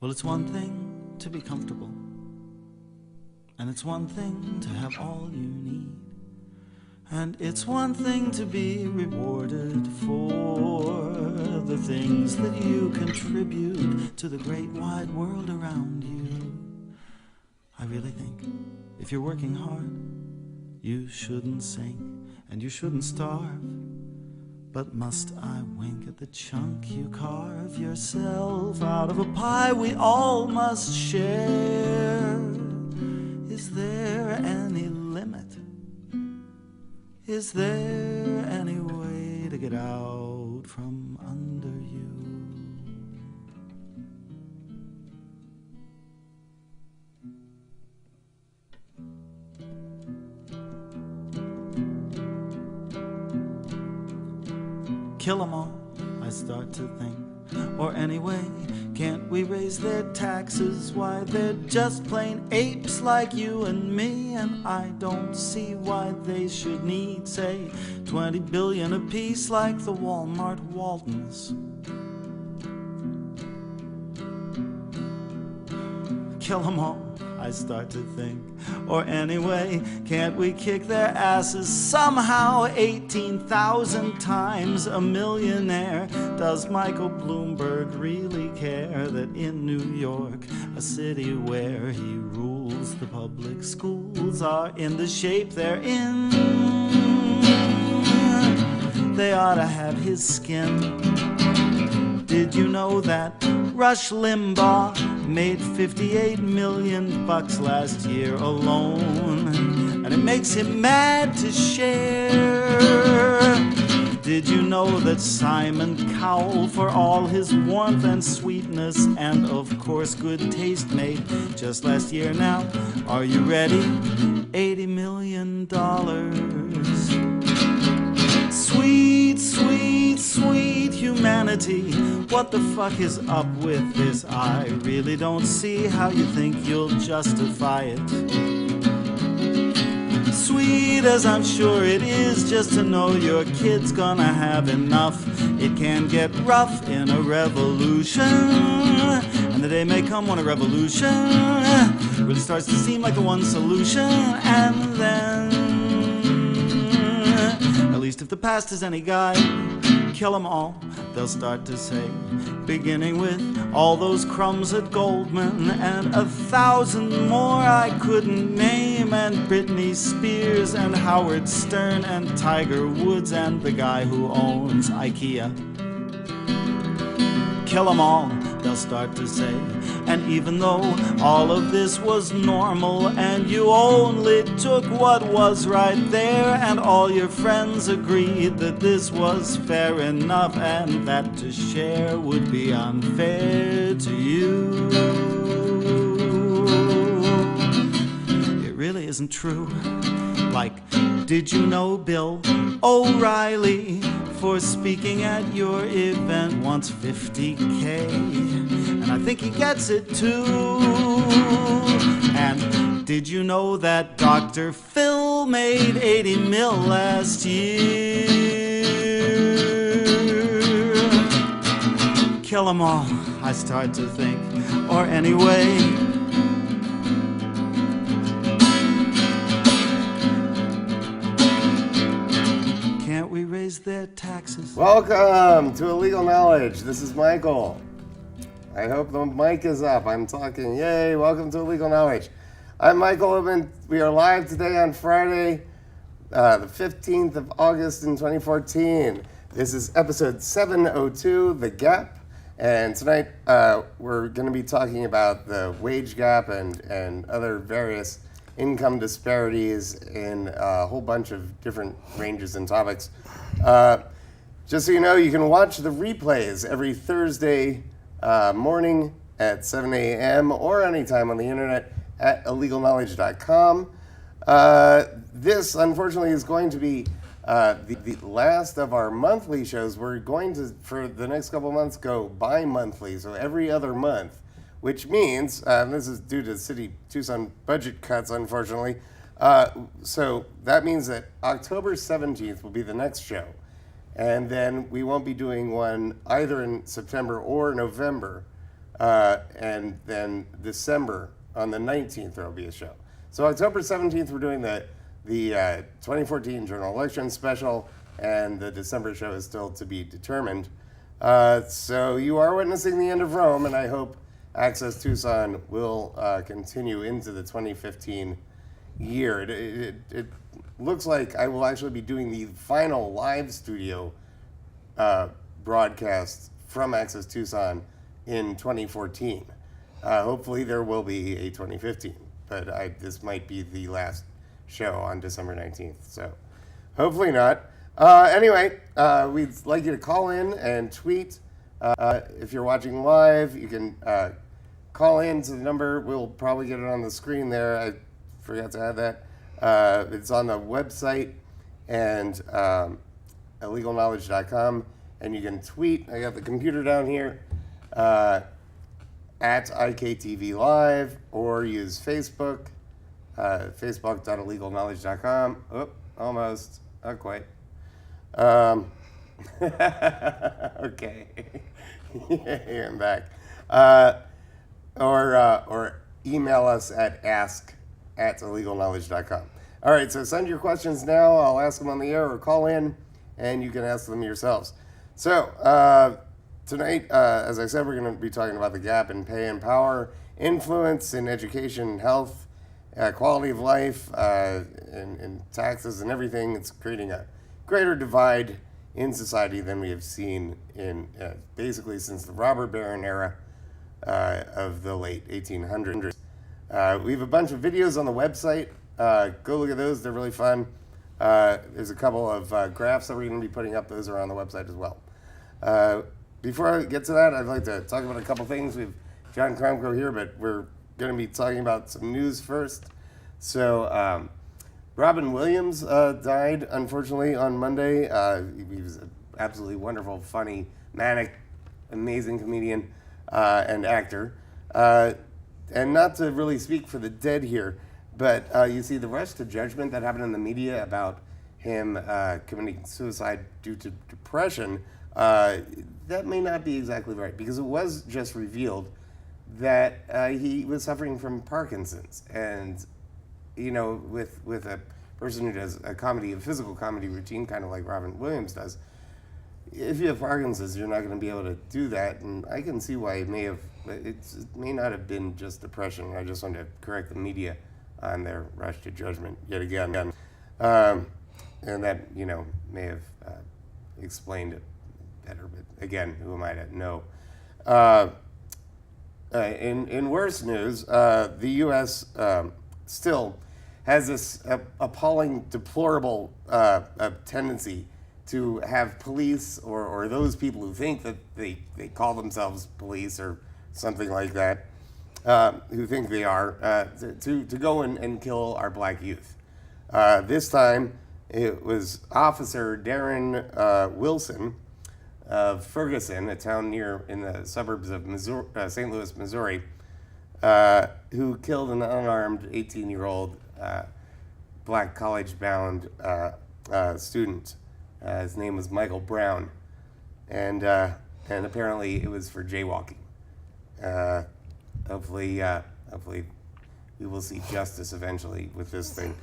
Well, it's one thing to be comfortable, and it's one thing to have all you need, and it's one thing to be rewarded for the things that you contribute to the great wide world around you. I really think if you're working hard, you shouldn't sink and you shouldn't starve. But must I wink at the chunk you carve yourself out of a pie we all must share? Is there any limit? Is there any way to get out from under you? Kill 'em all, I start to think. Or anyway, can't we raise their taxes? Why, they're just plain apes like you and me, and I don't see why they should need, say, 20 billion apiece like the Walmart Waltons. Kill 'em all, I start to think. Or anyway, can't we kick their asses somehow 18,000 times a millionaire? Does Michael Bloomberg really care that in New York, a city where he rules, the public schools are in the shape they're in? They ought to have his skin. Did you know that Rush Limbaugh made $58 million last year alone? And it makes him mad to share. Did you know that Simon Cowell, for all his warmth and sweetness and of course good taste, made just last year now, are you ready? $80 million. Sweet, sweet, sweet humanity, what the fuck is up with this? I really don't see how you think you'll justify it. Sweet as I'm sure it is just to know your kid's gonna have enough. It can get rough in a revolution, and the day may come when a revolution really starts to seem like the one solution. And then, at least if the past is any guide, kill 'em all, they'll start to say, beginning with all those crumbs at Goldman and 1,000 more I couldn't name, and Britney Spears and Howard Stern and Tiger Woods and the guy who owns IKEA. Kill 'em all, they'll start to say. And even though all of this was normal and you only took what was right there, and all your friends agreed that this was fair enough and that to share would be unfair to you, it really isn't true. Like, did you know Bill O'Reilly, for speaking at your event, wants $50K? And I think he gets it too. And did you know that Dr. Phil made 80 mil last year? Kill 'em all, I start to think. Or anyway, we raise their taxes. Welcome to Illegal Knowledge. This is Michael. I hope the mic is up. I'm talking. Yay, welcome to Illegal Knowledge. I'm Michael. We are live today on Friday, the 15th of August in 2014. This is episode 702, The Gap. And tonight we're going to be talking about the wage gap and other various income disparities in a whole bunch of different ranges and topics. Just so you know, you can watch the replays every Thursday morning at 7 a.m. or anytime on the internet at illegalknowledge.com. This, unfortunately, is going to be the last of our monthly shows. We're going to, for the next couple of months, go bi-monthly, so every other month. Which means, this is due to City Tucson budget cuts, unfortunately, so that means that October 17th will be the next show. And then we won't be doing one either in September or November and then December on the 19th there will be a show. So October 17th we're doing the 2014 General Election special, and the December show is still to be determined. So you are witnessing the end of Rome, and I hope Access Tucson will continue into the 2015 year. It looks like I will actually be doing the final live studio broadcast from Access Tucson in 2014. Hopefully there will be a 2015, but this might be the last show on December 19th, so hopefully not. Anyway, we'd like you to call in and tweet. If you're watching live, you can call in to the number. We'll probably get it on the screen there. I forgot to add that. It's on the website and illegalknowledge.com, and you can tweet. I got the computer down here at IKTV Live, or use Facebook, facebook.illegalknowledge.com. Oh, almost, not quite. Okay. Yeah, I'm back. Or email us at ask@illegalknowledge.com. All right, so send your questions now. I'll ask them on the air, or call in, and you can ask them yourselves. So tonight, as I said, we're going to be talking about the gap in pay and power, influence in education, health, quality of life, and taxes and everything. It's creating a greater divide in society than we have seen in basically since the robber baron era of the late 1800s. We have a bunch of videos on the website. Go look at those. They're really fun. There's a couple of graphs that we're going to be putting up. Those are on the website as well. Before I get to that, I'd like to talk about a couple things. We have John Cromco here, but we're going to be talking about some news first. So Robin Williams died, unfortunately, on Monday. He was an absolutely wonderful, funny, manic, amazing comedian and actor. And not to really speak for the dead here, but you see the rush to judgment that happened in the media about him committing suicide due to depression, that may not be exactly right, because it was just revealed that he was suffering from Parkinson's. And, you know, with a person who does a physical comedy routine, kind of like Robin Williams does, if you have Parkinson's, you're not going to be able to do that. And I can see why it may not have been just depression. I just wanted to correct the media on their rush to judgment yet again. And that, you know, may have explained it better. But again, who am I to know? In worse news, the U.S. Still has this appalling, deplorable tendency to have police or those people who think that they call themselves police or something like that, who think they are, to go and kill our black youth. This time, it was Officer Darren Wilson of Ferguson, a town in the suburbs of St. Louis, Missouri, who killed an unarmed 18-year-old black college-bound student. His name was Michael Brown, and apparently it was for jaywalking. Hopefully we will see justice eventually with this thing.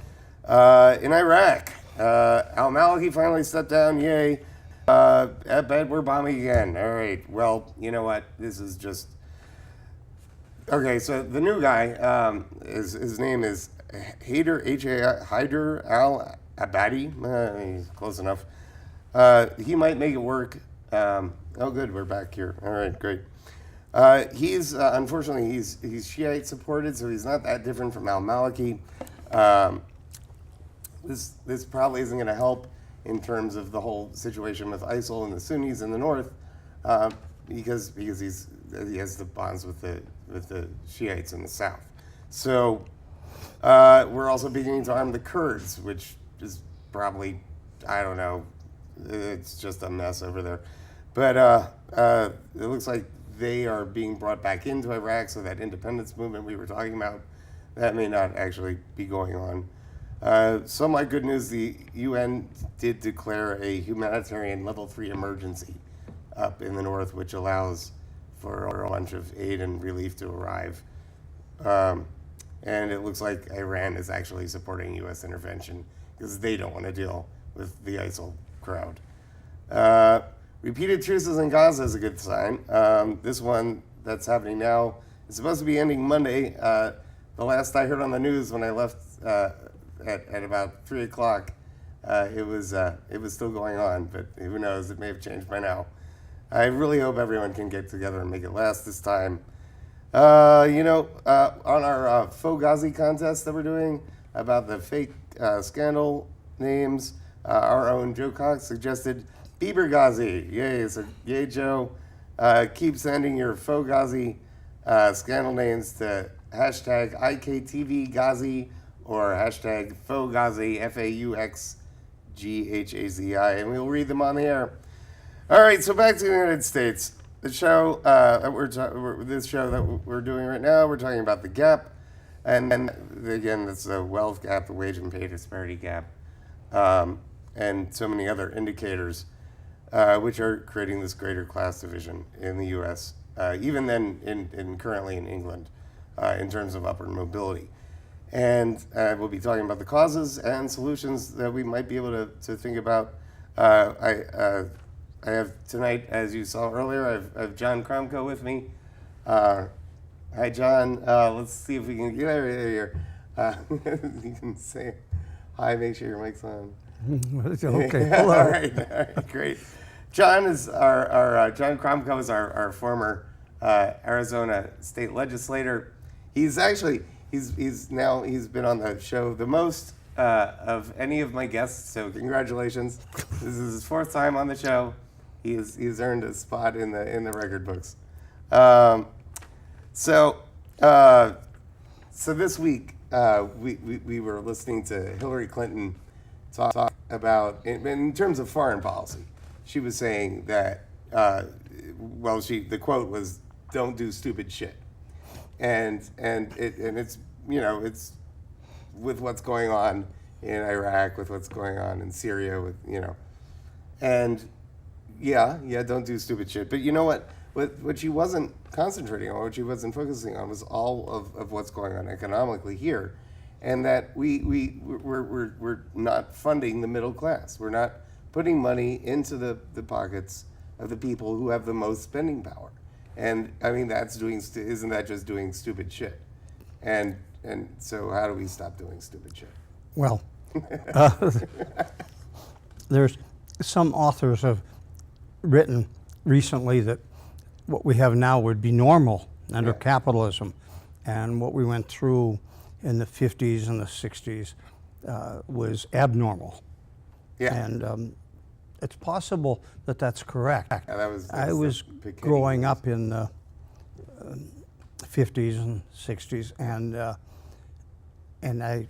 In Iraq, al-Maliki finally stepped down. Yay! I bet we're bombing again. All right. Well, you know what? This is just okay. So the new guy, his name is Haider al-Abadi. Close enough. He might make it work. Oh, good. We're back here. All right. Great. He's unfortunately he's Shiite supported, so he's not that different from al-Maliki. This probably isn't going to help in terms of the whole situation with ISIL and the Sunnis in the north, because he has the bonds with the Shiites in the south. So we're also beginning to arm the Kurds, which is probably, I don't know, it's just a mess over there. But it looks like they are being brought back into Iraq, so that independence movement we were talking about, that may not actually be going on. So my good news, the UN did declare a humanitarian level 3 emergency up in the north, which allows for a bunch of aid and relief to arrive. And it looks like Iran is actually supporting U.S. intervention because they don't want to deal with the ISIL crowd. Repeated truces in Gaza is a good sign. This one that's happening now is supposed to be ending Monday. The last I heard on the news when I left at about 3 o'clock, it was still going on, but who knows, it may have changed by now. I really hope everyone can get together and make it last this time. On our fauxghazi contest that we're doing about the fake scandal names, our own Joe Cox suggested best-ghazi. Yay, so yay, Joe. Keep sending your fauxghazi scandal names to hashtag IKTV Ghazi or hashtag fauxghazi, FAUXGHAZI, and we'll read them on the air. All right, so back to the United States. The show this show that we're doing right now, we're talking about the gap, and then again, that's the wealth gap, the wage and pay disparity gap, and so many other indicators, which are creating this greater class division in the U.S., even then currently in England, in terms of upward mobility. And we'll be talking about the causes and solutions that we might be able to think about. I have tonight, as you saw earlier, I have John Cromco with me. Hi, John. Let's see if we can get over here. You can say hi, make sure your mic's on. Okay, hello. All right, great. John Cromco is our former Arizona state legislator. He's been on the show the most of any of my guests, so congratulations. This is his fourth time on the show. He's earned a spot in the record books. So this week we were listening to Hillary Clinton talk about in terms of foreign policy. She was saying that the quote was, "Don't do stupid shit," and it's it's with what's going on in Iraq, with what's going on in Syria, and don't do stupid shit. But you know what she wasn't concentrating on, what she wasn't focusing on, was all of what's going on economically here, and that we're not funding the middle class. We're not putting money into the pockets of the people who have the most spending power. And I mean, isn't that just doing stupid shit? And so how do we stop doing stupid shit? Well, there's some authors have written recently that what we have now would be normal under capitalism, and what we went through in the 50s and the 60s was abnormal. Yeah. And it's possible that that's correct. I was growing up in the 50s and 60s, and I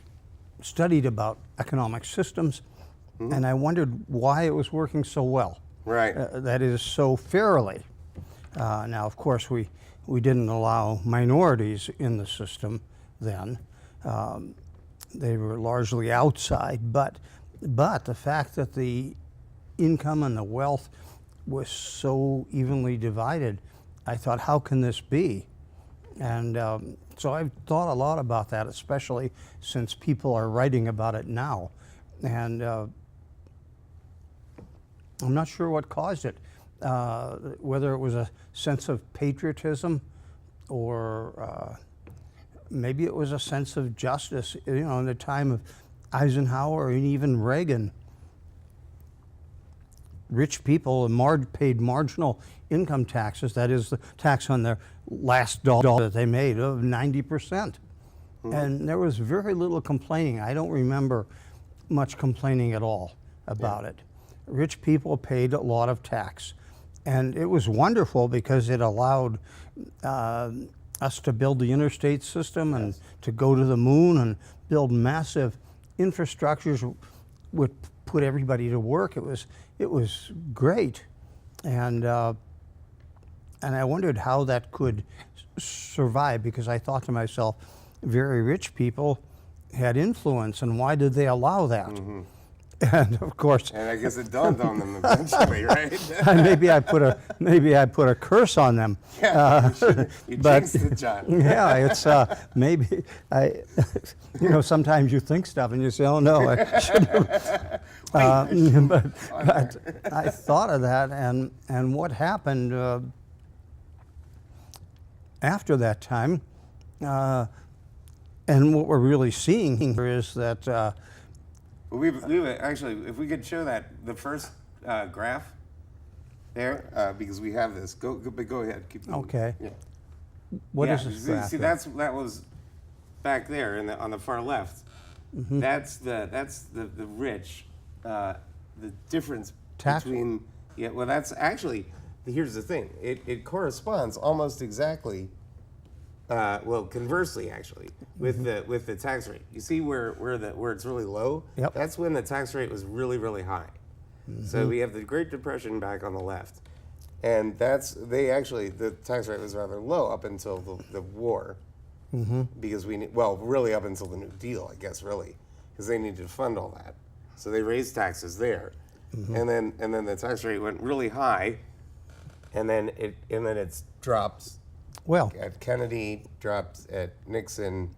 studied about economic systems, and I wondered why it was working so well. Right. That is, so fairly. Now, of course, we didn't allow minorities in the system then. They were largely outside, but the fact that the income and the wealth was so evenly divided, I thought, how can this be? And so I've thought a lot about that, especially since people are writing about it now. And I'm not sure what caused it, whether it was a sense of patriotism or maybe it was a sense of justice. In the time of Eisenhower and even Reagan, rich people paid marginal income taxes, that is the tax on their last dollar that they made, of 90%. And there was very little complaining. I don't remember much complaining at all about it. Rich people paid a lot of tax. And it was wonderful because it allowed us to build the interstate system and to go to the moon and build massive infrastructures, would put everybody to work. It was great. And I wondered how that could survive, because I thought to myself, very rich people had influence, and why did they allow that? And of course, And I guess it dawned on them eventually, right? maybe I put a curse on them. Yeah, you but- jinxed it, John. Yeah, it's maybe I, sometimes you think stuff and you say, oh no, I shouldn't have. But I thought of that, and what happened after that time, and what we're really seeing here is that. We've actually, if we could show that, the first graph there, because we have this. Go ahead. Keep moving. Okay. Yeah. What Yeah, is this see, graph? See, that was back there on the far left. Mm-hmm. That's the rich, the difference Tax- between. Yeah. Well, that's actually. Here's the thing. It corresponds almost exactly. Well, conversely, actually, with the tax rate. You see where it's really low? Yep. That's when the tax rate was really, really high. So we have the Great Depression back on the left. And the tax rate was rather low up until the war. Because really up until the New Deal, I guess, really. Because they needed to fund all that. So they raised taxes there. And then the tax rate went really high. And then it dropped. Well, At Kennedy, dropped at Nixon,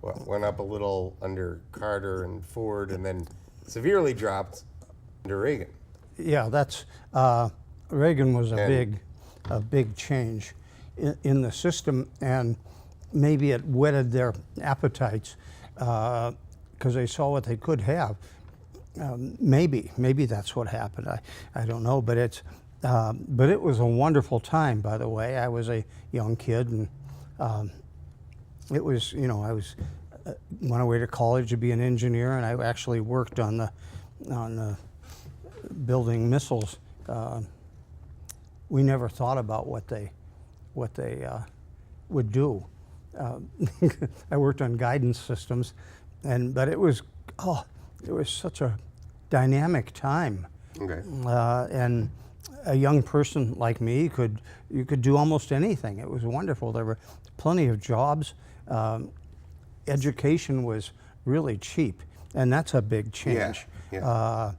went up a little under Carter and Ford, and then severely dropped under Reagan. yeah, that's Reagan was a big change in the system, and maybe it whetted their appetites because they saw what they could have. Maybe that's what happened. I don't know, but it was a wonderful time. By the way, I was a young kid, and it was I was went away to college to be an engineer, and I actually worked on the building missiles. We never thought about what they would do. I worked on guidance systems, but it was such a dynamic time. Okay. And a young person like me you could do almost anything. It was wonderful. There were plenty of jobs. Education was really cheap, and that's a big change. Yeah.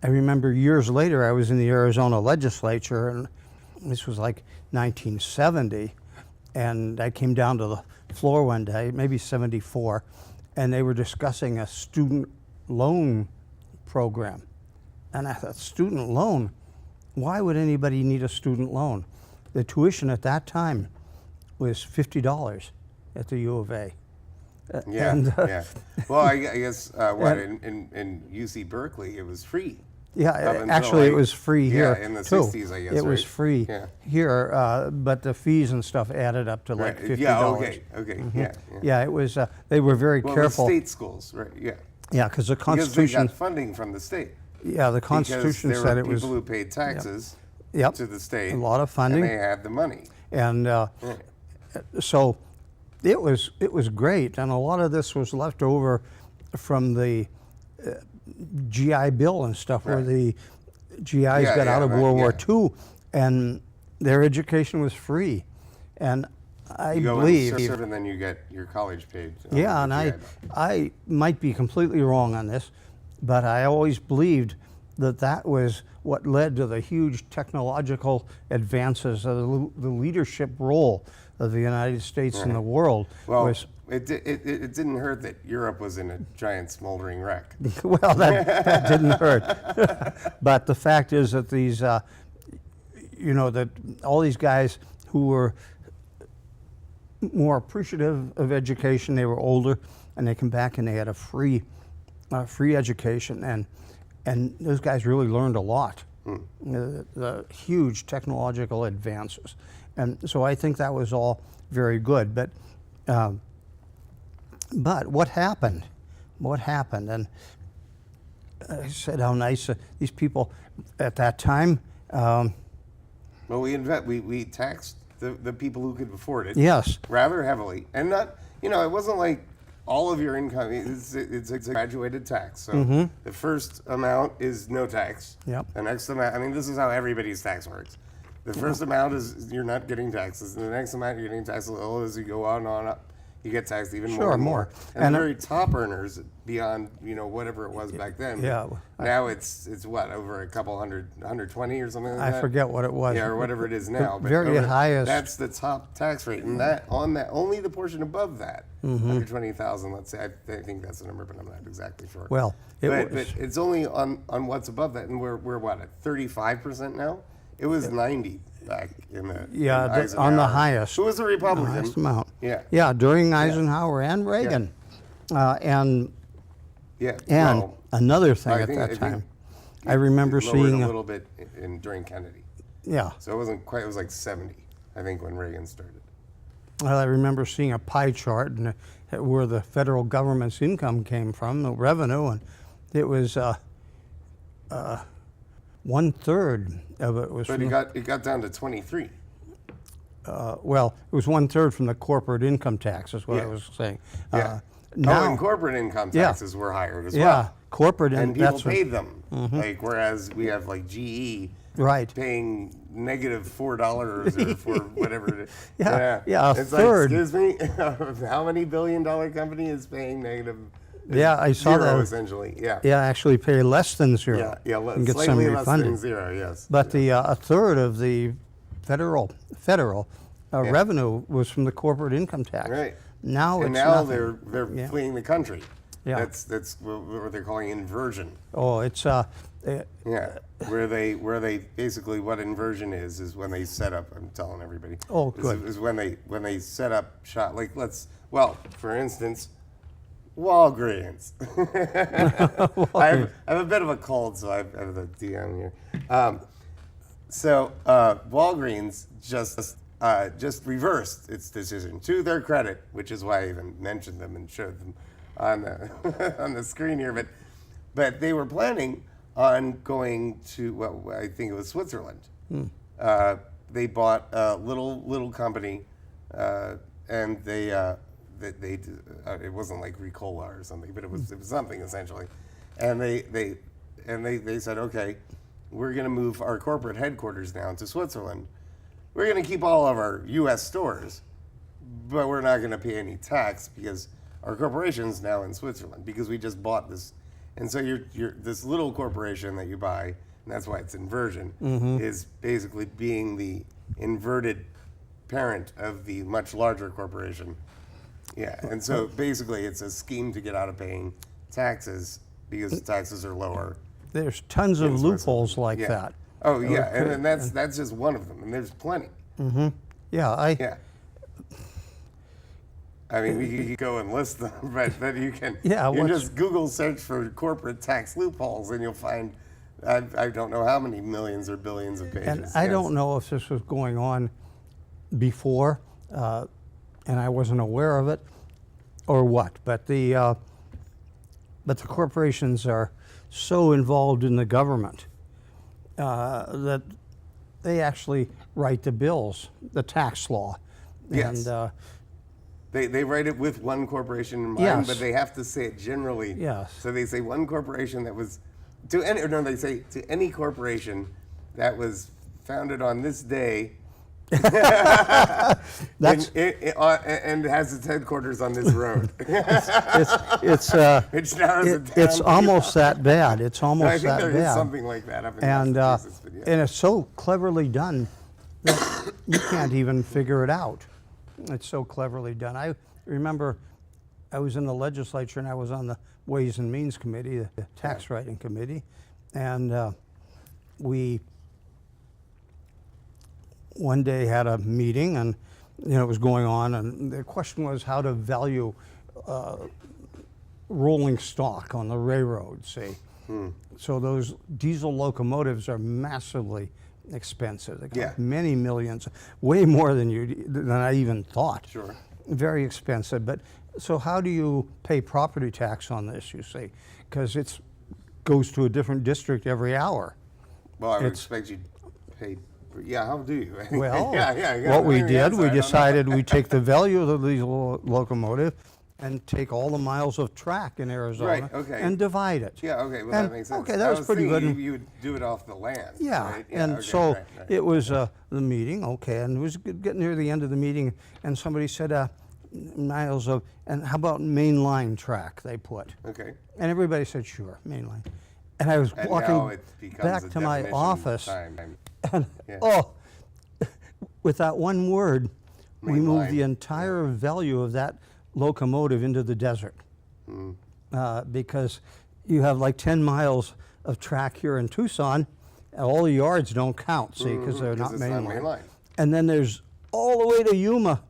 I remember years later, I was in the Arizona legislature, and this was like 1970, and I came down to the floor one day, maybe 74, and they were discussing a student loan program. And I thought, student loan? Why would anybody need a student loan? The tuition at that time was $50 at the U of A. Yeah. Well, I guess in UC Berkeley it was free. Yeah, Up until, actually, it was free here in the too. 60s, I guess. It was right? free Yeah. here, but the fees and stuff added up to like Right. $50. Yeah. Okay. Yeah. Yeah, it was. They were very Well, careful. the state schools, right? Yeah. Yeah, because the Because they Constitution. got funding from the state. Yeah, the Constitution because there said were it was. people who paid taxes Yep. to the state. A lot of funding. And they had the money. And so it was great, and a lot of this was left over from the GI Bill and stuff, where Right. the GIs got out of right, World War yeah. II, and their education was free. And I You go believe, and serve, and then you get your college paid. yeah, and I might be completely wrong on this, but I always believed that was what led to the huge technological advances of the leadership role of the United States in the world. Well, was, it didn't hurt that Europe was in a giant smoldering wreck. well, that didn't hurt. But the fact is that these, that all these guys who were more appreciative of education, they were older, and they come back and they had a free education, and those guys really learned a lot. The huge technological advances, and so I think that was all very good. But what happened? What happened? And I said how nice these people at that time. Well, we taxed the people who could afford it. Yes. Rather heavily, and not it wasn't like all of your income. It's a graduated tax. So the first amount is no tax. Yep. The next amount. I mean, this is how everybody's tax works. The first amount is you're not getting taxes, and the next amount you're getting taxed a little as you go on up. You get taxed even Sure, more and more. more. And the very top earners, beyond whatever it was back then. Yeah. Now it's what, over a couple hundred, 120 or something like that. I forget what it was. Yeah, or whatever it is now. But very highest. That's the top tax rate, and that only the portion above that, 120,000. Let's say, I think that's the number, but I'm not exactly sure. Well, but it's only on what's above that, and we're what, at 35% now. It was 90 back in the on the highest. Who was a Republican? Highest amount. Yeah. During Eisenhower and Reagan, and well, another thing I at think- that I think time, I remember it lowered seeing a little bit during Kennedy. Yeah. So it wasn't quite. It was like 70, I think, when Reagan started. Well, I remember seeing a pie chart and where the federal government's income came from, the revenue, and it was 1/3 of it was. But it got down to 23. Well, it was 1/3 from the corporate income tax, is what I Yeah. was saying. Yeah. Now, and corporate income taxes were higher as yeah, well. corporate And people that's what- paid them. Like, whereas we have like GE Right. paying negative $4 or for whatever it is. Yeah, a it's third. Like, excuse me, how many billion-dollar company is paying negative? Yeah, I saw zero, that. essentially. Yeah. Yeah, actually pay less than zero. and get some slightly less refunded. than zero. Yes. But the a third of the federal revenue was from the corporate income tax. Right. Now and it's now nothing. they're fleeing the country. Yeah. That's what they're calling inversion. Oh, it's Yeah, where they basically, what inversion is when they set up. I'm telling everybody. Oh, good. Is when they set up shop, like for instance, Walgreens. I have a bit of a cold, so I have the DM here. So Walgreens just reversed its decision, to their credit, which is why I even mentioned them and showed them on the on the screen here. But they were planning on going to, well, I think it was Switzerland. They bought a little company, and it wasn't like Ricola or something, but it was something essentially, and they said, okay, we're going to move our corporate headquarters down to Switzerland. We're going to keep all of our U.S. stores, but we're not going to pay any tax because our corporation's now in Switzerland because we just bought this. And so you're this little corporation that you buy, and that's why it's inversion, is basically being the inverted parent of the much larger corporation. Yeah, and so basically it's a scheme to get out of paying taxes because taxes are lower. There's tons of loopholes like that. Oh yeah, and that's just one of them, and there's plenty. Yeah, Yeah. I mean, we could go and list them, but you can just Google search for corporate tax loopholes, and you'll find I don't know how many millions or billions of pages. And I don't know if this was going on before, and I wasn't aware of it, or what. But the corporations are so involved in the government that they actually write the bills, the tax law, Yes. and. They write it with one corporation in mind, Yes. but they have to say it generally. Yes. So they say one corporation that was they say to any corporation that was founded on this day. That's and has its headquarters on this road. it's Which now is a town. it's almost that bad. It's I almost think that there bad. is something like that up in and Massachusetts. But yeah. and it's so cleverly done that you can't even figure it out. It's so cleverly done. I remember I was in the legislature and I was on the Ways and Means Committee, the tax writing committee, and we one day had a meeting, and it was going on, and the question was how to value rolling stock on the railroad, say. So those diesel locomotives are massively expensive. They cost many millions, way more than I even thought. Sure. Very expensive. But so how do you pay property tax on this, you say? Because it goes to a different district every hour. Well, I would expect you to pay. Yeah, how do you? Well, yeah, what we yeah, did, so we I don't know. decided we take the value of the diesel locomotive and take all the miles of track in Arizona Right, okay. and divide it. Yeah, okay, well, And, that makes sense. okay, that I was pretty good. thinking You would do it off the land. Yeah, right? and okay, so right. it was the meeting, okay, and it was getting near the end of the meeting, and somebody said, miles of, and how about mainline track they put? Okay. And everybody said, sure, mainline. And I was And now walking it becomes back a to my definition office, time. and Yeah. oh, with that one word, we moved the Mainline, entire value of that locomotive into the desert. Because you have like 10 miles of track here in Tucson, and all the yards don't count, see, because they're not it's not mainline. mainline. And then there's all the way to Yuma,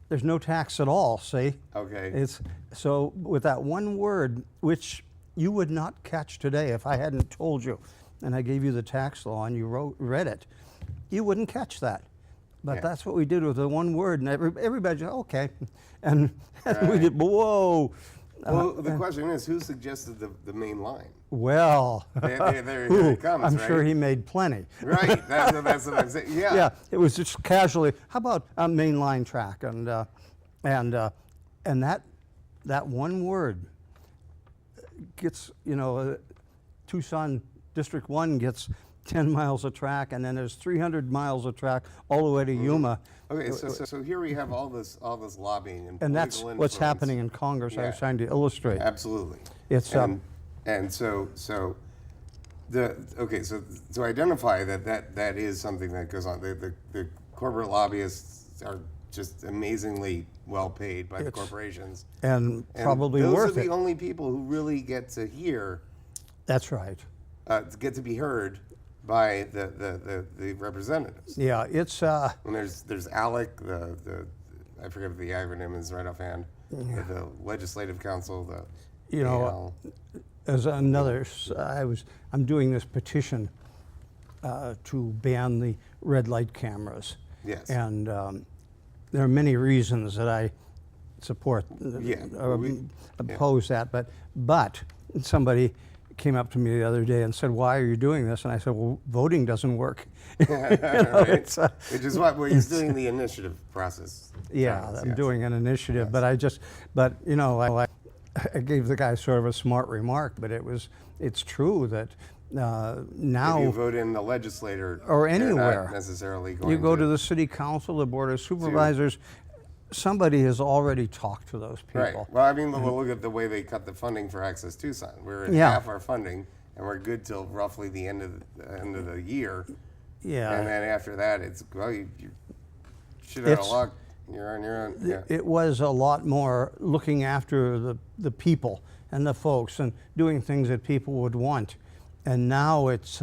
there's no tax at all, see? Okay. It's, so with that one word, which you would not catch today if I hadn't told you, and I gave you the tax law and you read it, you wouldn't catch that. But Yeah. that's what we did with the one word, and everybody said, okay. And we Right. did, whoa. Well, the question is, who suggested the main line? Well, There ooh, it comes, I'm right? sure he made plenty. Right, that's what I'm saying. Yeah. Yeah, it was just casually. How about a mainline track, and that one word gets, you know, Tucson District 1 gets 10 miles of track, and then there's 300 miles of track all the way to Yuma. Okay, so here we have all this lobbying and that's political what's influence. happening in Congress. I was Yeah. trying to illustrate. Absolutely. It's and so to identify that is something that goes on. The corporate lobbyists are just amazingly well paid by the corporations, and probably those worth are it. the only people who really get to hear, That's right. get to be heard by the representatives. Yeah, it's And there's ALEC, I forget what the acronym is right offhand. The Legislative Council, You know, AL. as another, I'm doing this petition to ban the red light cameras. Yes. And there are many reasons that I support, Yeah, or oppose that, but somebody came up to me the other day and said, "Why are you doing this?" And I said, "Well, voting doesn't work." You know, Right. it's, Which is what he's doing the initiative process. yeah, Yes, I'm yes. doing an initiative, but you know, I gave the guy sort of a smart remark, but it's true that now If you vote in the legislator or they're anywhere, not necessarily going you go to the city council, the board of supervisors, somebody has already talked to those people. Right. Well, I mean, we'll look at the way they cut the funding for Access Tucson. We're at Yeah. half our funding, and we're good till roughly the end of the year. Yeah. And then after that, it's well, you shit out of It's- luck. You're on your own. Yeah. It was a lot more looking after the people and the folks and doing things that people would want. And now it's,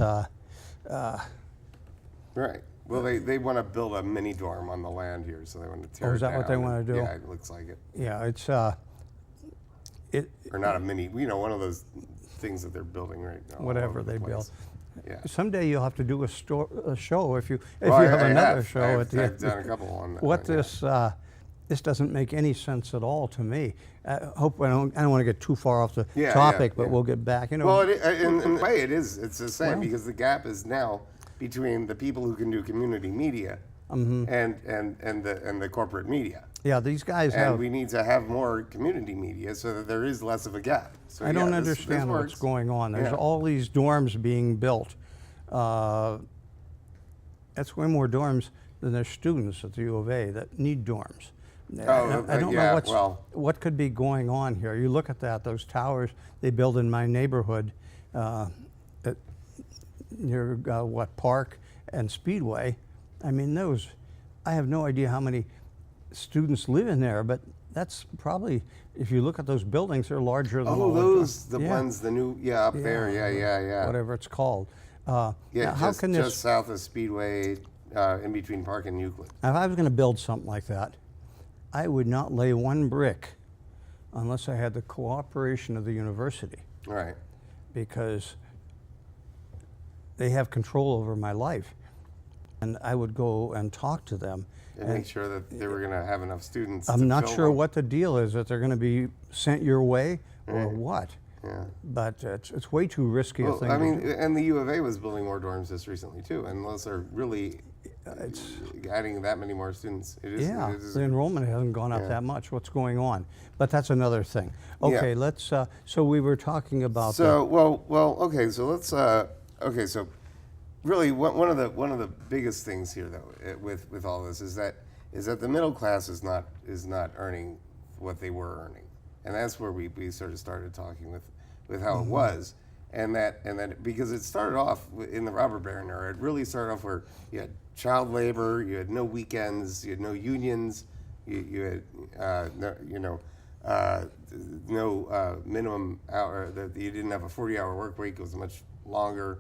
Right. Well, they want to build a mini dorm on the land here, so they want to tear is it that what they down. wanna do? Yeah, it looks like it. yeah, it's, Or not a mini, one of those things that they're building right now. all whatever over the they place. build. Yeah. Someday you'll have to do a show if you Well, have I another have. show I've done a couple on that. What yeah. this doesn't make any sense at all to me. I hope I don't want to get too far off the Yeah, topic, yeah, but yeah. we'll get back. You know, Well, in a way, it is. It's the same Well- because the gap is now between the people who can do community media Mm-hmm. and the corporate media. yeah, these guys And have. we need to have more community media so that there is less of a gap. So, I don't yeah, this understand what's works. going on. There's Yeah. all these dorms being built. That's way more dorms than there's students at the U of A that need dorms. I don't yeah, know what could be going on here. You look at those towers they build in my neighborhood near Park and Speedway. I mean, I have no idea how many students live in there, but that's probably, if you look at those buildings, they're larger than Oh, all of those, the yeah. ones, the new, up there, yeah. whatever it's called. Yeah, now, how can just this? south of Speedway, in between Park and Euclid. If I was going to build something like that, I would not lay one brick unless I had the cooperation of the university, Right. because they have control over my life, and I would go and talk to them. And make sure that they were going to have enough students. I'm to not fill sure them. what the deal is, that they're going to be sent your way or what. Yeah. But it's way too risky a Well, thing I to mean, do. and the U of A was building more dorms just recently too, and those are really adding that many more students. It is, Yeah, it is, the enrollment hasn't gone up Yeah. that much. What's going on? But that's another thing. Okay, Yeah. let's. So we were talking about. so okay. So let's okay. So really, one of the biggest things here though with all this is that is that the middle class is not earning what they were earning, and that's where we sort of started talking with how it was, and that because it started off in the robber baron era. It really started off where you had child labor, you had no weekends, you had no unions, you had no minimum hour. That you didn't have a 40-hour work week. It was much longer,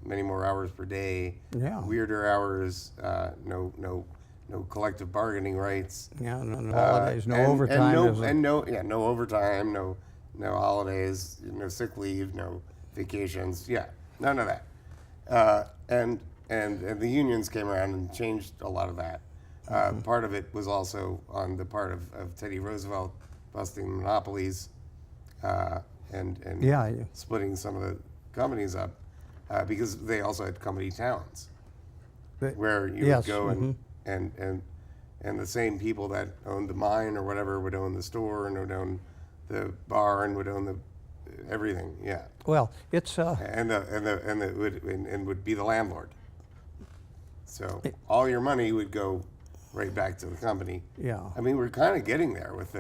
many more hours per day. Yeah. Weirder hours. No collective bargaining rights. Yeah, no holidays, no overtime. No overtime, no holidays, no sick leave, no vacations. Yeah, none of that. And the unions came around and changed a lot of that. Part of it was also on the part of Teddy Roosevelt busting monopolies and splitting some of the companies up because they also had company towns where you would go and the same people that owned the mine or whatever would own the store and would own the bar and would own the everything. Yeah. Well, it's and would be the landlord. So all your money would go right back to the company. Yeah. I mean, we're kind of getting there with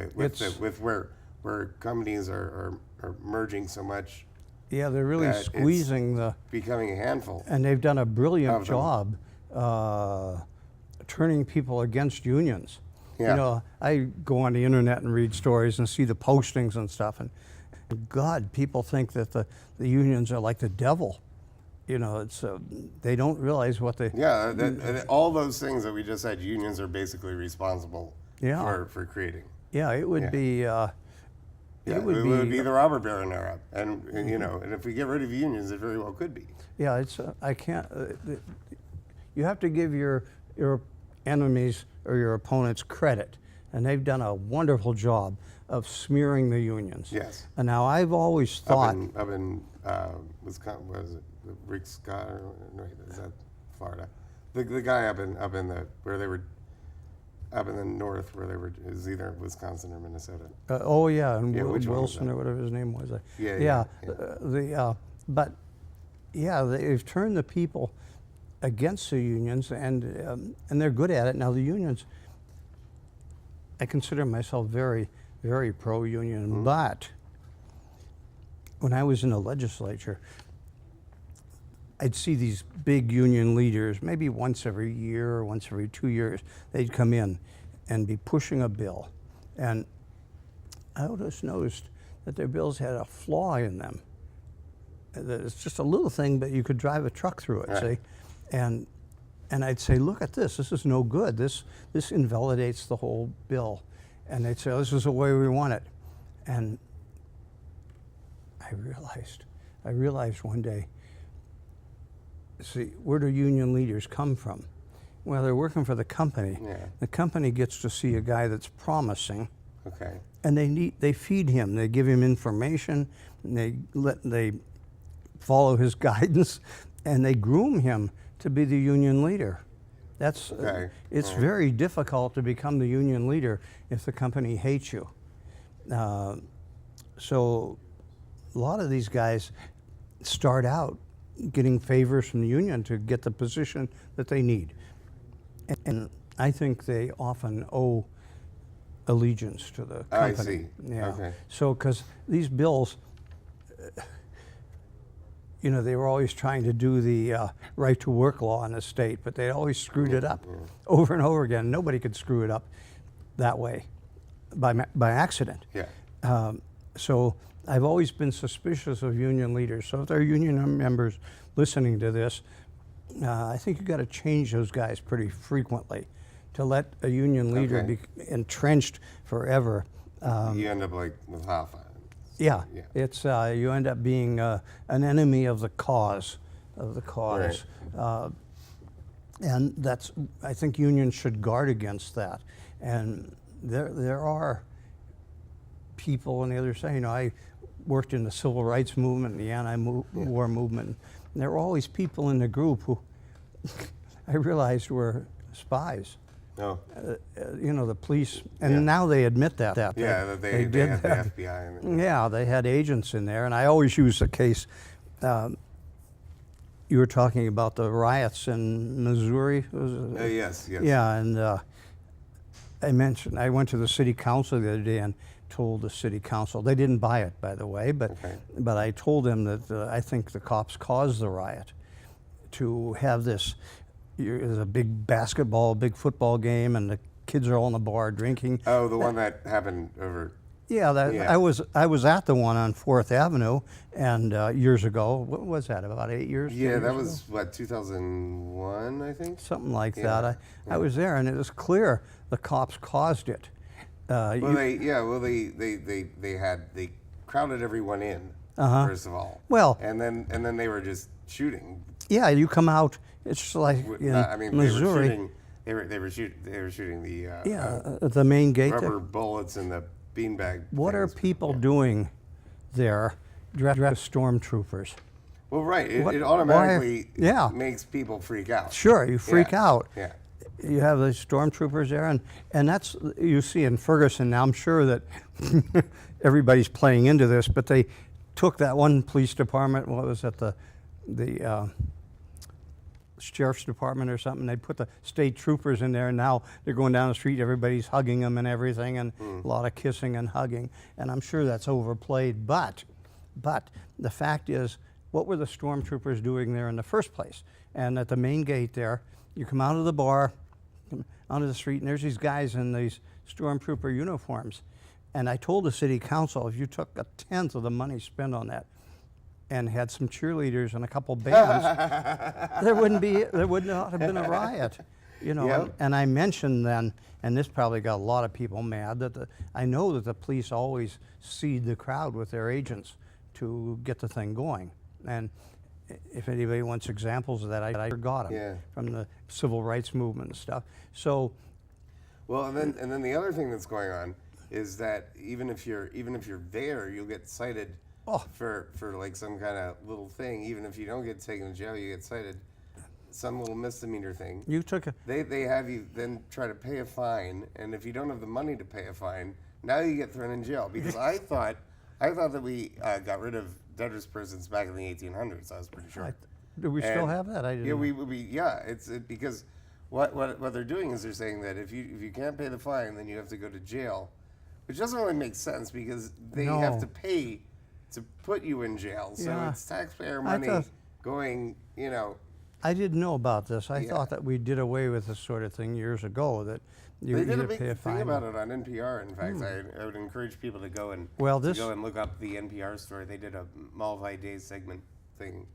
where companies are merging so much. Yeah, they're really squeezing becoming a handful. And they've done a brilliant job turning people against unions. Yeah. You know, I go on the internet and read stories and see the postings and stuff, and God, people think that the unions are like the devil. You know, it's they don't realize what they. Yeah, all those things that we just said, unions are basically responsible for creating. Yeah, it would be. It would be the robber baron era, and you know, and if we get rid of unions, it very well could be. Yeah, it's I can't. You have to give your enemies or your opponents credit, and they've done a wonderful job of smearing the unions. Yes. And now I've always thought up in Wisconsin, what is it, Rick Scott? Or, no, is that Florida? The guy up in the where they were. Up in the north, where they were, it was either Wisconsin or Minnesota. And which one was Wilson that? or whatever his name was. Yeah. They've turned the people against the unions, and they're good at it. Now the unions, I consider myself very, very pro-union, but when I was in the legislature, I'd see these big union leaders, maybe once every year or once every 2 years, they'd come in and be pushing a bill. And I just noticed that their bills had a flaw in them. It's just a little thing, but you could drive a truck through it, right. See? And I'd say, look at this is no good. This invalidates the whole bill. And they'd say, this is the way we want it. And I realized one day, see, where do union leaders come from? Well, they're working for the company. Yeah. The company gets to see a guy that's promising. Okay. And they feed him. They give him information. And they follow his guidance, and they groom him to be the union leader. That's it's very difficult to become the union leader if the company hates you. So a lot of these guys start out getting favors from the union to get the position that they need. And I think they often owe allegiance to the company. I see. Yeah. Okay. So, because these bills, they were always trying to do the right to work law in the state, but they always screwed it up over and over again. Nobody could screw it up that way by accident. Yeah. So I've always been suspicious of union leaders. So if there are union members listening to this, I think you've got to change those guys pretty frequently to let a union leader be entrenched forever. You end up like with Hoffa. Yeah, it's you end up being an enemy of the cause. Right. And I think unions should guard against that. And there are people on the other side. I worked in the civil rights movement, the anti-war movement. And there were always people in the group who I realized were spies. Oh. The police, and now they admit that. Yeah, they did had that. the FBI in it. Yeah, they had agents in there, and I always use the case. You were talking about the riots in Missouri. Yes. Yeah, and I mentioned I went to the city council the other day and told the city council, they didn't buy it, by the way, but I told them that I think the cops caused the riot to have this. There's a big basketball, big football game, and the kids are all in the bar drinking. Oh, the one that happened over. Yeah, Yeah. I was at the one on 4th Avenue, and years ago. What was that? About 8 years? 10 Yeah, years that ago? was what, 2001, I think. Something like Yeah. that. I was there, and it was clear the cops caused it. Well, they crowded everyone in first of all. Well- and then they were just shooting. Yeah, you come out. It's like in I mean, Missouri. they were shooting the At the main gate. rubber bullets in the beanbag. What are things. people doing there dressed as stormtroopers? Well, right. What- It automatically why- yeah. makes people freak out. Sure, you freak Yeah. out. Yeah. You have the stormtroopers there, and that's, you see in Ferguson now. I'm sure that everybody's playing into this, but they took that one police department. What was it, the sheriff's department or something? They put the state troopers in there, and now they're going down the street. Everybody's hugging them and everything, and a lot of kissing and hugging. And I'm sure that's overplayed. But the fact is, what were the stormtroopers doing there in the first place? And at the main gate there, you come out of the bar, come onto the street, and there's these guys in these stormtrooper uniforms. And I told the city council, if you took a tenth of the money spent on that and had some cheerleaders and a couple bands, there would not have been a riot, you know. Yep. And I mentioned then, and this probably got a lot of people mad, that I know that the police always seed the crowd with their agents to get the thing going. And if anybody wants examples of that, I forgot them Yeah. from the civil rights movement and stuff. So, Well, and then the other thing that's going on is that even if you're there, you'll get cited for like some kind of little thing. Even if you don't get taken to jail, you get cited. Some little misdemeanor thing. you took a, They have you then try to pay a fine, and if you don't have the money to pay a fine, now you get thrown in jail. Because I thought that we got rid of debtors' prisons back in the 1800s. I was pretty sure. do we still And- have that? I didn't Yeah, know. it's because what they're doing is they're saying that if you can't pay the fine, then you have to go to jail, which doesn't really make sense because they have No. to pay to put you in jail. So Yeah. it's taxpayer I money thought- going, I didn't know about this. I Yeah. thought that we did away with this sort of thing years ago, that you They did either a big pay a thing fine. about it on NPR. In fact, I would encourage people to go and Well, to go and look up the NPR story. They did a multi-day segment thing,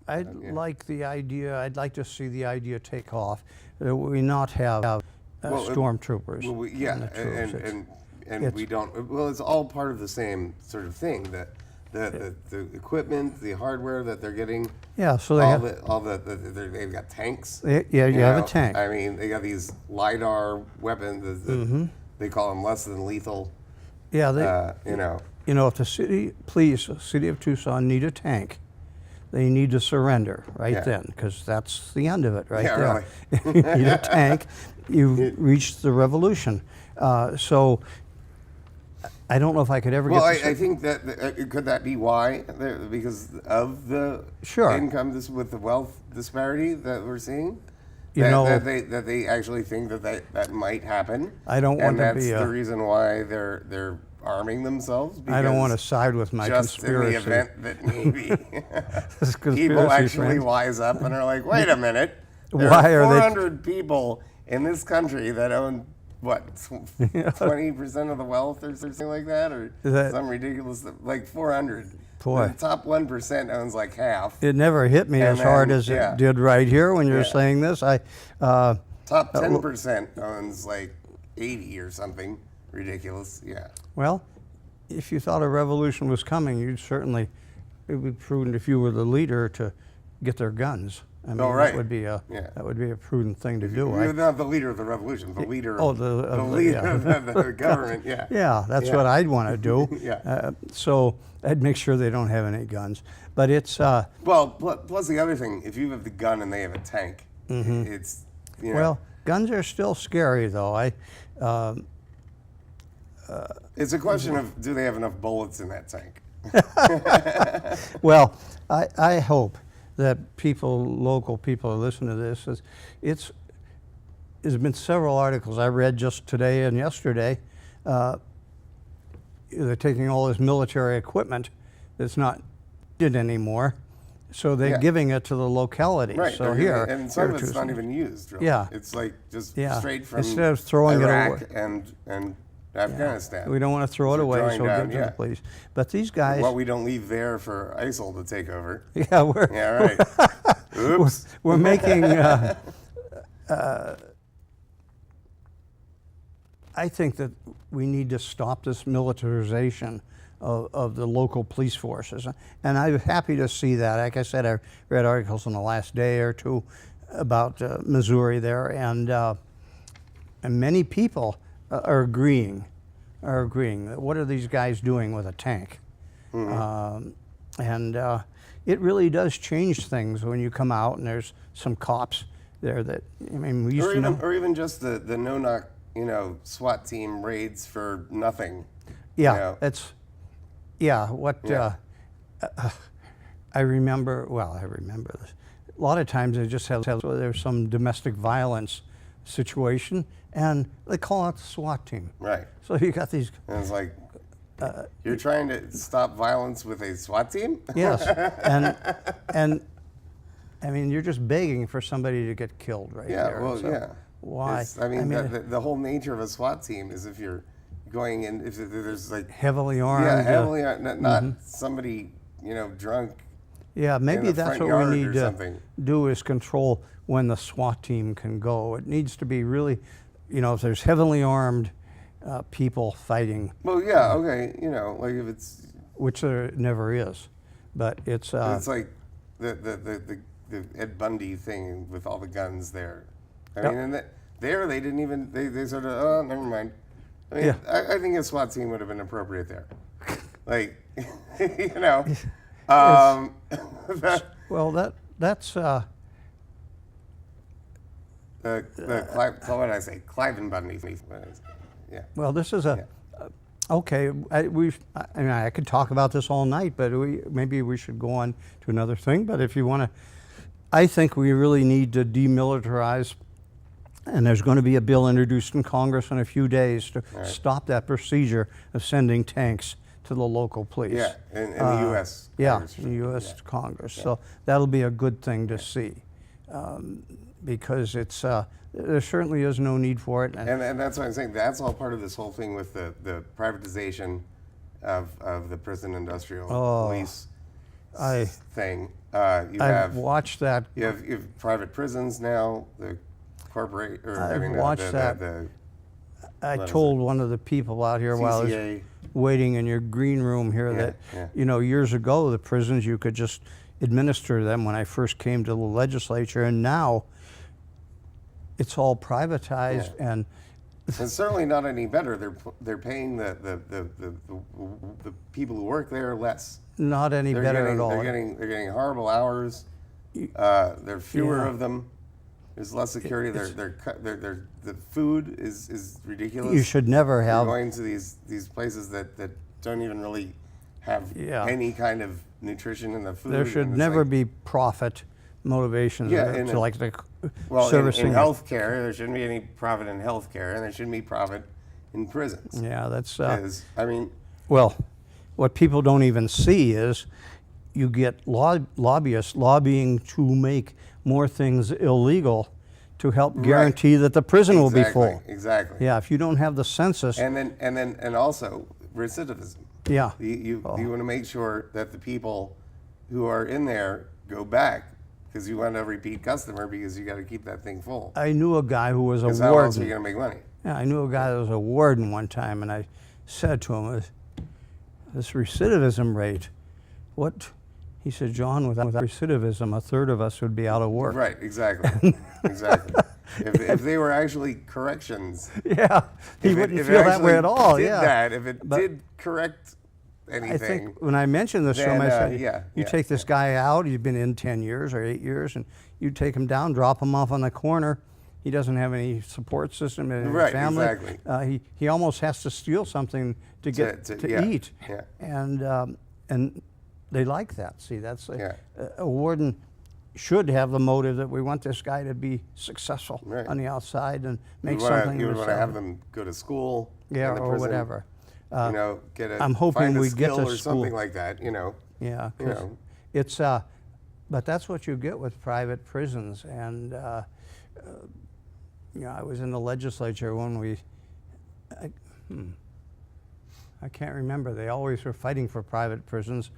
I'd yeah. like the idea, I'd like to see the idea take off, that we not have stormtroopers. Well, in the troops. and it's- we don't. Well, it's all part of the same sort of thing. That the equipment, the hardware that they're getting. Yeah, so they have, They've got tanks. yeah, you have a know? tank. I mean, they got these lidar weapons. They call them less than lethal. Yeah, they, if the city of Tucson need a tank, they need to surrender right Yeah. then, because that's the end of it right Yeah, there. You need a tank, you've reached the revolution. So I don't know if I could ever Well, get I think that could that be why? Because of the Sure. income with the wealth disparity that we're seeing. You know- that they actually think that might happen. I don't want and to that's be the a- reason why they're arming themselves. I don't want to because side with my just conspiracy. in the event that maybe This conspiracy people actually friend. wise up and are like, wait a minute, there Why are are they- 400 people in this country that own what 20% of the wealth or something like that, or That- some ridiculous like 400. Boy. The top 1% owns like half. It never hit me And as hard then, as yeah. it did right here when you're Yeah. saying this. Top 10% owns like 80 or something ridiculous. Yeah. Well, if you thought a revolution was coming, it would be prudent if you were the leader to get their guns. I mean, right. that would be a prudent thing to do. You're not the leader of the revolution, the leader. Oh, of the leader yeah. of the government. Yeah. Yeah, that's Yeah. what I'd want to do. Yeah. So I'd make sure they don't have any guns. But it's Well, plus the other thing, if you have the gun and they have a tank, it's well, guns are still scary though. it's a question of do they have enough bullets in that tank? Well, I hope that local people who listen to this, there's been several articles I read just today and yesterday. They're taking all this military equipment that's not needed anymore, so they're giving it to the locality. Right. So here, and some of it's not even used. Really. Yeah. It's like just Yeah. straight from Instead of throwing Iraq it away. and Afghanistan. We don't want to throw it They're away, drawing so down, give it to the police. But these guys, Well, we don't leave there for ISIL to take over. yeah, we're Yeah, right. Oops. we're making. I think that we need to stop this militarization of the local police forces, and I'm happy to see that. Like I said, I read articles in the last day or two about Missouri there, and many people are agreeing. What are these guys doing with a tank? And it really does change things when you come out and there's some cops there that, I mean, we used to know. Or even just the no-knock, SWAT team raids for nothing. Yeah, I remember this. A lot of times they just have there's some domestic violence situation and they call out the SWAT team. Right. So you got these. And it's like, you're trying to stop violence with a SWAT team? Yes, and I mean, you're just begging for somebody to get killed right there. Yeah, well, So yeah. Why? The whole nature of a SWAT team is if you're going in, if there's like heavily armed. Yeah, heavily armed, not somebody drunk. Yeah, maybe the that's front what we yard need or to something. do is control when the SWAT team can go. It needs to be really, if there's heavily armed people fighting. Well, yeah, okay, like if it's. Which there never is, but it's. It's like the Ed Bundy thing with all the guns there. I mean, and there they didn't even they sort of never mind. I mean, I think a SWAT team would have been appropriate there. Like, well, that's. What did I say? Clive and Bundy. Yeah. Well, this is okay. I could talk about this all night, but maybe we should go on to another thing. But if you want to, I think we really need to demilitarize. And there's going to be a bill introduced in Congress in a few days to stop that procedure of sending tanks to the local police. Yeah, in the U.S. Yeah, in the U.S. Congress. So that'll be a good thing to see, because it's there certainly is no need for it. And that's what I'm saying. That's all part of this whole thing with the privatization of the prison industrial police thing. I've watched that. You have private prisons now. The corporate, I've watched that. I told one of the people out here while I was waiting in your green room here that years ago the prisons you could just administer them when I first came to the legislature, and now it's all privatized and it's certainly not any better. They're paying the people who work there less. Not any better at all. They're getting horrible hours. There are fewer of them. There's less security. The food is ridiculous. You should never have. You're going to these places that don't even really have any kind of nutrition in the food. There should never be profit motivations to like the servicing. In healthcare, there shouldn't be any profit in healthcare, and there shouldn't be profit in prisons. Yeah, that's. Well, what people don't even see is you get lobbyists lobbying to make more things illegal to help guarantee that the prison will be full. Exactly. Yeah, if you don't have the census. And also recidivism. Yeah. You want to make sure that the people who are in there go back, because you want a repeat customer, because you got to keep that thing full. I knew a guy who was a warden. How else are you going to make money? Yeah, I knew a guy that was a warden one time, and I said to him, this recidivism rate, what? He said, John, without recidivism, a third of us would be out of work. Right, exactly. Exactly. If they were actually corrections. Yeah, he wouldn't feel that way at all. If it did correct anything. I think when I mentioned this to him, I said, you take this guy out, he's been in 10 years or 8 years, and you take him down, drop him off on the corner. He doesn't have any support system in his family. Exactly. He almost has to steal something to get to eat. Yeah. And they like that. See, that's a warden. should have the motive that we want this guy to be successful Right. on the outside and You make wanna- something. You of would want to have himself. them go to school. Yeah, in the or prison, whatever. Get a I'm hoping find a we get skill to or something school. like that. Yeah, You 'cause know. it's but that's what you get with private prisons. And I was in the legislature when I can't remember. They always were fighting for private prisons.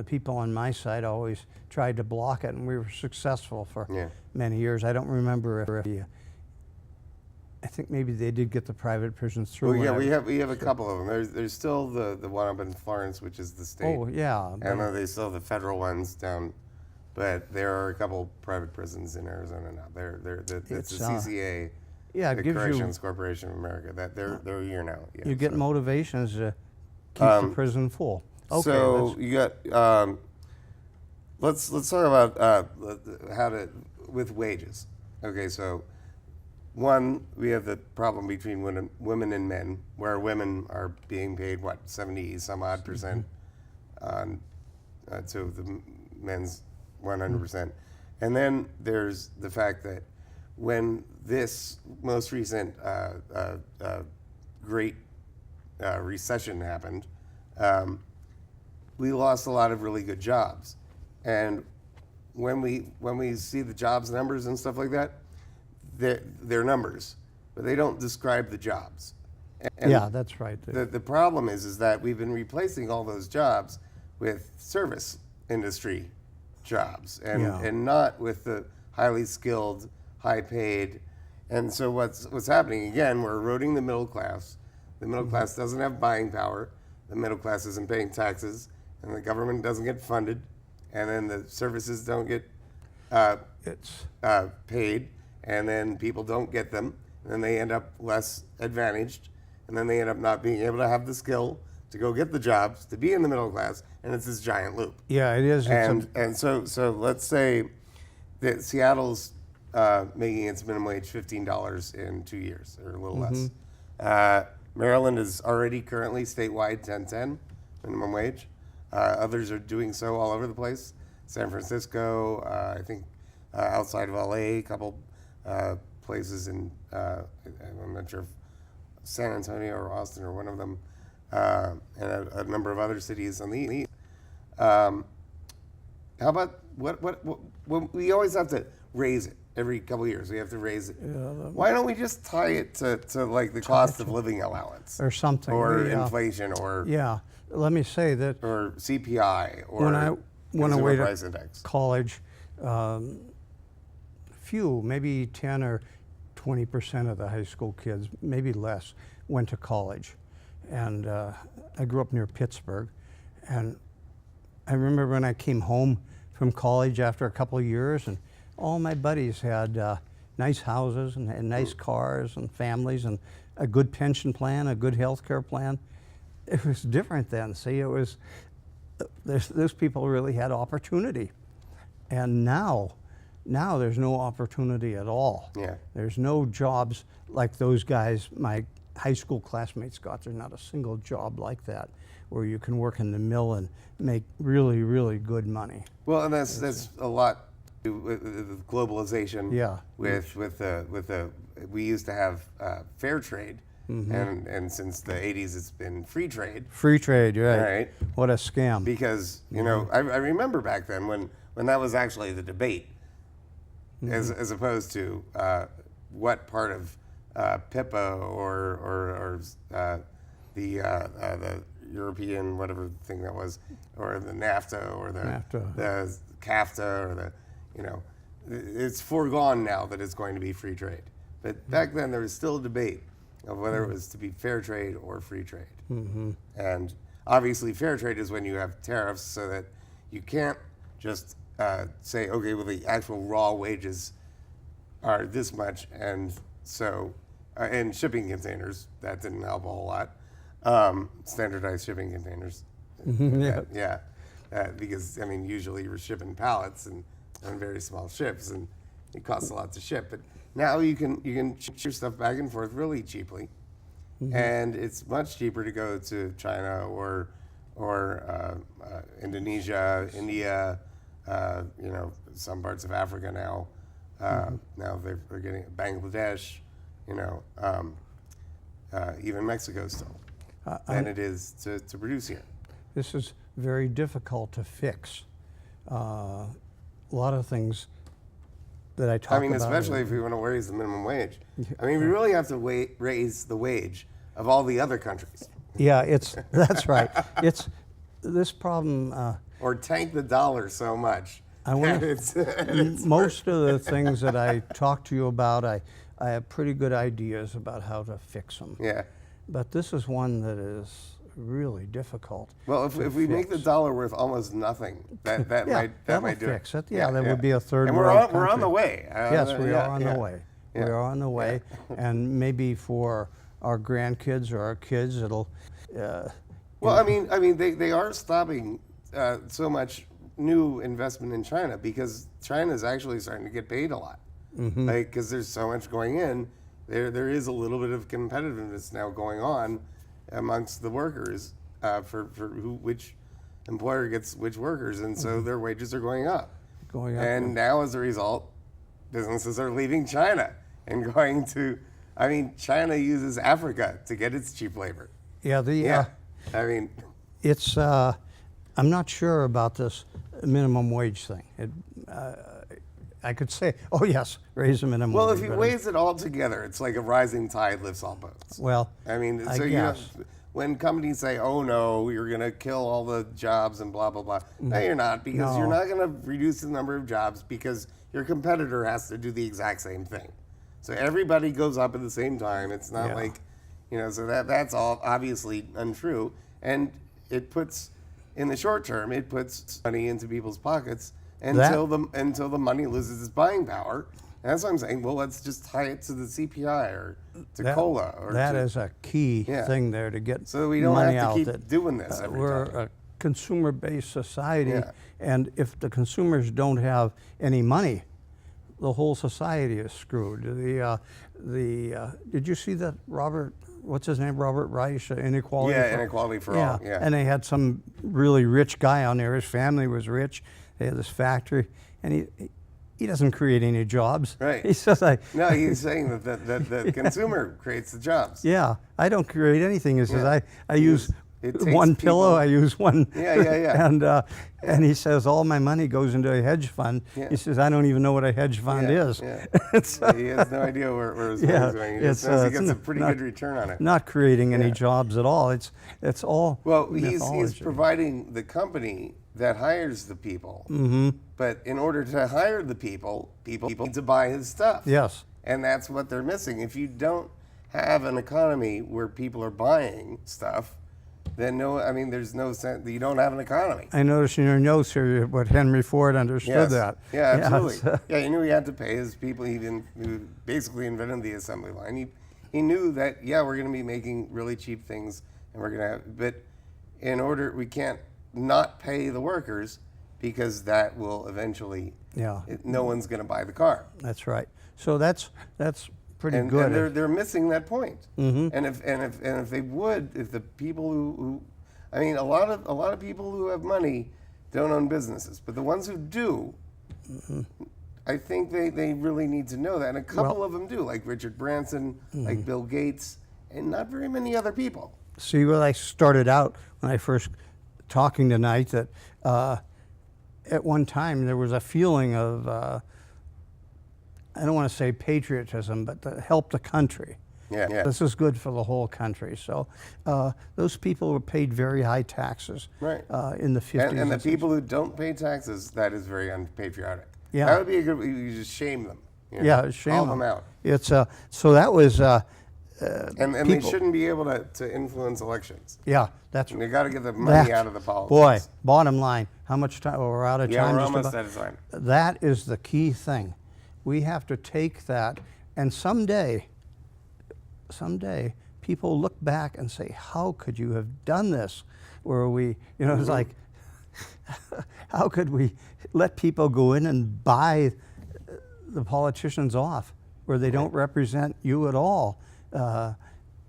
People on my side always tried to block it, and we were successful for Yeah. many years. I don't remember if I think maybe they did get the private prisons through. Well, yeah, whenever- we have a couple of them. There's still the one up in Florence, which is the state. Oh yeah, And but- then they still have the federal ones down, but there are a couple private prisons in Arizona now. It's It's, the CCA, yeah, it the gives Corrections Corporation of America. That they're here now. Yeah, you get so. motivations to keep the prison full. Okay, So let's- you got. Let's talk about with wages. Okay, so one, we have the problem between women and men, where women are being paid 70 some odd percent on to the men's 100%, and then there's the fact that when this most recent great recession happened, we lost a lot of really good jobs, and when we see the jobs numbers and stuff like that, they're numbers, but they don't describe the jobs. And yeah, that's right. the problem is that we've been replacing all those jobs with service industry jobs, and not with the highly skilled, high paid. And so what's happening again? We're eroding the middle class. The middle class doesn't have buying power. The middle class isn't paying taxes, and the government doesn't get funded, and then the services don't get It's paid, and then people don't get them, and then they end up less advantaged, and then they end up not being able to have the skill to go get the jobs, to be in the middle class, and it's this giant loop. yeah, it is. And so let's say that Seattle's making its minimum wage $15 in 2 years, or a little less. Maryland is already currently statewide 10.10 minimum wage. Others are doing so all over the place. San Francisco, I think outside of LA, a couple places in, I'm not sure if San Antonio or Austin or one of them, and a number of other cities on the east. How about what we always have to raise it every couple of years. We have to raise it. Why don't we just tie it to like the cost of living allowance or something. or Yeah. inflation or Yeah, let me say that or CPI or when I went consumer away price to index? college, maybe 10 or 20% of the high school kids, maybe less, went to college. And I grew up near Pittsburgh. And I remember when I came home from college after a couple of years, and all my buddies had nice houses and nice cars and families and a good pension plan, a good health care plan. It was different then. See, it was, those people really had opportunity. And now there's no opportunity at all. Yeah. There's no jobs like those guys, my high school classmates got. There's not a single job like that where you can work in the mill and make really, really good money. Well, and that's a lot to do with globalization. Yeah. With we used to have fair trade, and since the 80s it's been free trade. Free trade, right? Right. What a scam. Because I remember back then when that was actually the debate, as opposed to what part of PIPA or the European whatever thing that was, or the NAFTA or the CAFTA or it's foregone now that it's going to be free trade. But back then there was still a debate of whether it was to be fair trade or free trade. And obviously fair trade is when you have tariffs so that you can't just say, okay, well the actual raw wages are this much, and so and shipping containers, that didn't help a whole lot. Standardized shipping containers. Yeah. Because usually you're shipping pallets and on very small ships, and it costs a lot to ship. But now you can ship your stuff back and forth really cheaply, and it's much cheaper to go to China or Indonesia, India, You know, some parts of Africa now. Now they're getting Bangladesh. You know, even Mexico still than it is to produce here. This is very difficult to fix. A lot of things that I talk about. I mean, especially if we want to raise the minimum wage. I mean, we really have to raise the wage of all the other countries. Yeah, that's right. It's this problem. Or tank the dollar so much. Most of the things that I talk to you about, I have pretty good ideas about how to fix them. Yeah. But this is one that is really difficult. Well, if we make the dollar worth almost nothing, that might do fix it. Yeah, that would be a third and world country. we're on the way. Yes, we are on the way. We are on the way, and maybe for our grandkids or our kids, it'll. Well, I mean, they are stopping so much new investment in China because China is actually starting to get paid a lot. Like, because there's so much going in, there is a little bit of competitiveness now going on amongst the workers for which employer gets which workers, and so their wages are going up. And now as a result, businesses are leaving China and going to. I mean, China uses Africa to get its cheap labor. Yeah. I mean, it's. I'm not sure about this minimum wage thing. I could say, oh yes, raise the minimum wage. Well, if you weighs it all together, it's like a rising tide lifts all boats. Well, I mean, so I you know, guess. when companies say, "Oh no, you're going to kill all the jobs and blah blah blah," no, you're not, because you're not going to reduce the number of jobs because your competitor has to do the exact same thing. So everybody goes up at the same time. It's not like, you know, so that's all obviously untrue, and it puts, in the short term, it puts money into people's pockets until the money loses its buying power. And that's what I'm saying. Well, let's just tie it to the CPI or to COLA. Or that is a key thing there to get so we don't money have to out. keep doing this every we're time. a consumer-based society, and if the consumers don't have any money, the whole society is screwed. Did you see that what's his name, Robert Reich, Inequality? Yeah, Inequality for All. Yeah, and they had some really rich guy on there. His family was rich. They had this factory, and he doesn't create any jobs. Right. He says, No, he's saying that the consumer creates the jobs. Yeah, I don't create anything. He says, I use one people. pillow, I use one. Yeah. And he says, all my money goes into a hedge fund. Yeah. He says, I don't even know what a hedge fund is. Yeah. He has no idea where his money's going. He just knows he gets a pretty good return on it. Not creating any jobs at all. It's all Well, mythology. he's providing the company that hires the people. But in order to hire the people need to buy his stuff. Yes. And that's what they're missing. If you don't have an economy where people are buying stuff, then there's no sense. You don't have an economy. I noticed in your notes here what Henry Ford understood that. Yeah, absolutely. Yeah, he knew he had to pay his people. He basically invented the assembly line. He knew that, we're going to be making really cheap things, and we're going to have, but we can't not pay the workers, because that will eventually, no one's going to buy the car. That's right. So that's pretty And good. they're missing that point. And if they would, if the people who a lot of people who have money don't own businesses, but the ones who do, I think they really need to know that. And a couple of them do, like Richard Branson, like Bill Gates, and not very many other people. See, what I started out when I first talking tonight, that at one time there was a feeling of, I don't want to say patriotism, but to help the country. Yeah. This is good for the whole country. So those people were paid very high taxes in the 50s. And the people who don't pay taxes, that is very unpatriotic. Yeah. That would be a good, you just shame them. Shame Call them out. It's so that was and they shouldn't be able to influence elections. Yeah, that's They got to get the money out of the politics. Boy, bottom line, how much time? We're out of time. Yeah, we're just almost about. out of time. That is the key thing. We have to take that, and someday, people look back and say, "How could you have done this?" Where we, it's like, how could we let people go in and buy the politicians off, where they don't represent you at all?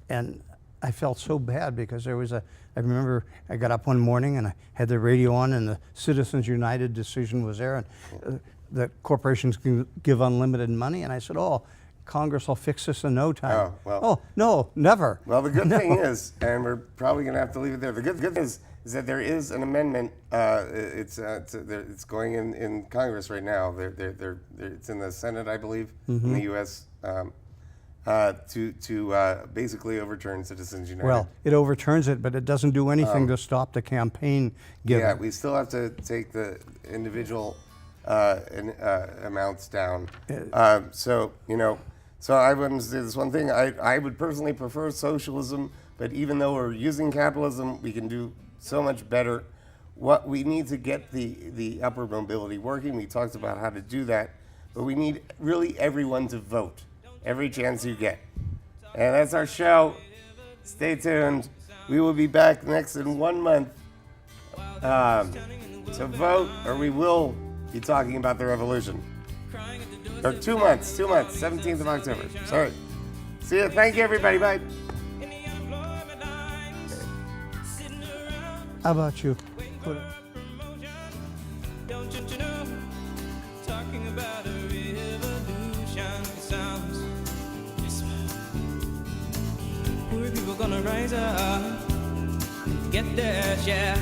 And I felt so bad because there was I remember I got up one morning and I had the radio on and the Citizens United decision was there and that corporations can give unlimited money. And I said, oh, Congress will fix this in no time. Oh, well. Oh, no, never. Well, the good thing is, and we're probably going to have to leave it there. The good thing is that there is an amendment. It's going in Congress right now. It's in the Senate, I believe, in the U.S. To basically overturn Citizens United. Well, it overturns it, but it doesn't do anything to stop the campaign giving. Yeah, we still have to take the individual amounts down. So I wouldn't say this one thing. I would personally prefer socialism, but even though we're using capitalism, we can do so much better. What we need to get the upper mobility working. We talked about how to do that, but we need really everyone to vote every chance you get. And that's our show. Stay tuned. We will be back next in 1 month to vote, or we will be talking about the revolution. Or 2 months, 17th of October. Sorry. See you. Thank you, everybody. Bye. How about you? Don't you know? Talking about a revolution sounds. Poor people gonna rise up and get their share.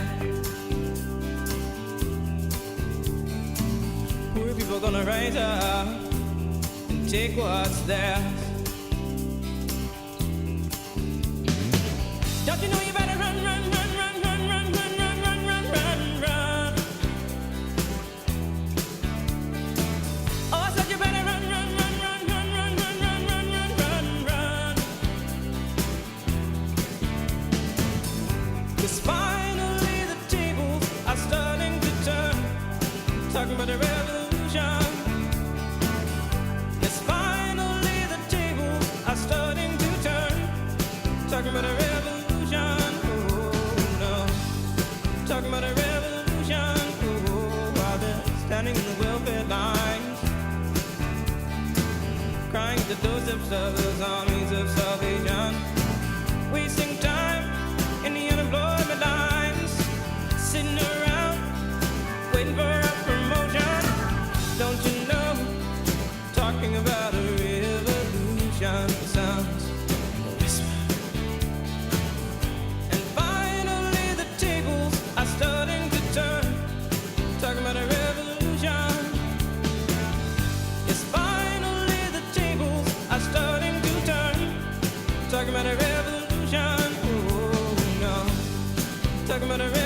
Poor people gonna rise up and take what's theirs. Don't you know you better run, run, run, run, run, run, run, run, run, run, run, run. Oh, I said you better run, run, run, run, run, run, run, run, run, run, run, run. 'Cause finally the tables are starting to turn. Talking about a revolution. Yes, finally the tables are starting to turn. Talking about a revolution. Oh no. Talking about a revolution. Oh, while they're standing in the welfare lines, crying at the doorsteps of those armies of salvation, wasting time in the unemployment lines, sitting around waiting for a promotion. Don't you know? Talking about a revolution sounds whisper. And finally the tables are starting to turn. Talking about a revolution. Yes, finally the tables are starting to turn. Talking about a revolution. Oh no. Talking about a revolution.